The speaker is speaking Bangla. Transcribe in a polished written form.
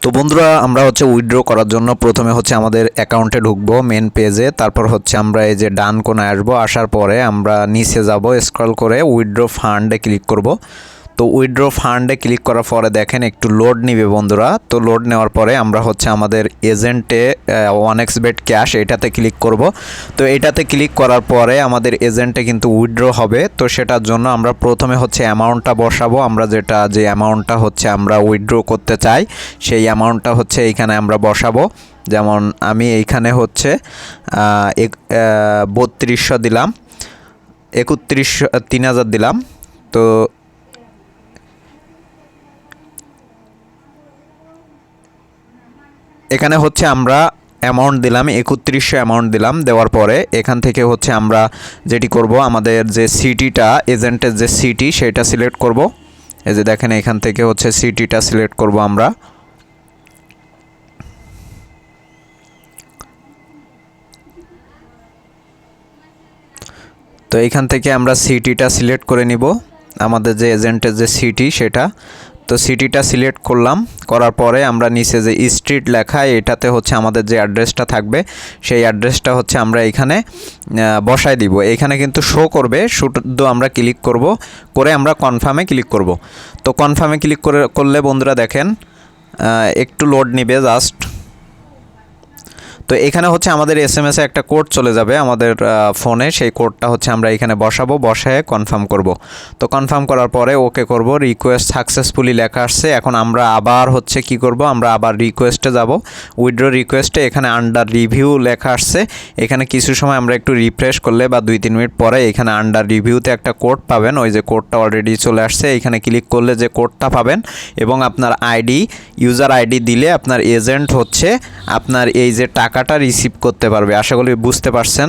তো বন্ধুরা আমরা হচ্ছে উইথড্র করার জন্য প্রথমে হচ্ছে আমাদের অ্যাকাউন্টে ঢুকবো মেন পেজে, তারপর হচ্ছে আমরা এই যে ডান কোণে আসবো, আসার পরে আমরা নিচে যাব, স্ক্রল করে উইথড্র ফান্ডে ক্লিক করব। তো উইথড্র ফান্ডে ক্লিক করার পরে দেখেন একটু লোড নিবে বন্ধুরা। তো লোড নেওয়ার পরে আমরা হচ্ছে আমাদের এজেন্টে 1xbet ক্যাশ এটাতে ক্লিক করব। তো এটাতে ক্লিক করার পরে আমাদের এজেন্টে কিন্তু উইথড্র হবে। তো সেটার জন্য আমরা প্রথমে হচ্ছে অ্যামাউন্টটা বসাবো, আমরা যে অ্যামাউন্টটা হচ্ছে আমরা উইথড্র করতে চাই সেই অ্যামাউন্টটা হচ্ছে এইখানে আমরা বসাবো। যেমন আমি এইখানে হচ্ছে 3200 দিলাম, 3000 দিলাম। তো এখানে হচ্ছে আমরা অ্যামাউন্ট দিলাম 3100 অ্যামাউন্ট দিলাম। দেওয়ার পরে এখান থেকে হচ্ছে আমরা যেটি করব, আমাদের যে সিটিটা এজেন্টের যে সিটি সেটা সিলেক্ট করব। এই যে দেখেন এখান থেকে হচ্ছে সিটিটা সিলেক্ট করব আমরা। তো এখান থেকে আমরা সিটিটা সিলেক্ট করে নিব, আমাদের যে এজেন্টের যে সিটি সেটা। তো সিটিটা সিলেক্ট করলাম, করার পরে আমরা নিচে যে স্ট্রিট লেখা এটাতে হচ্ছে আমাদের যে অ্যাড্রেসটা থাকবে সেই অ্যাড্রেসটা হচ্ছে আমরা এখানে বসায় দিব। এখানে কিন্তু শো করবে, শুধু আমরা ক্লিক করব, করে আমরা কনফার্মে ক্লিক করব। তো কনফার্মে ক্লিক করলে বন্ধুরা দেখেন একটু লোড নিবে জাস্ট। তো এখানে হচ্ছে আমাদের এসএমএসে একটা কোড চলে যাবে আমাদের ফোনে, সেই কোডটা হচ্ছে আমরা এখানে বসাবো, বসায় কনফার্ম করব। তো কনফার্ম করার পরে ওকে করব, রিকোয়েস্ট সাকসেসফুলি লেখা আসছে। এখন আমরা আবার হচ্ছে কি করব, আমরা আবার রিকোয়েস্টে যাব, উইথড্র রিকোয়েস্টে এখানে আন্ডার রিভিউ লেখা আসছে। এখানে কিছু সময় আমরা একটু রিফ্রেশ করলে বা 2-3 মিনিট পরে এখানে আন্ডার রিভিউতে একটা কোড পাবেন, ওই যে কোডটা অলরেডি চলে আসছে। এখানে ক্লিক করলে যে কোডটা পাবেন এবং আপনার ইউজার আইডি দিলে আপনার এজেন্ট হচ্ছে আপনার এই যে টাকাটা রিসিভ করতে পারবে। আশা করি বুঝতে পারছেন।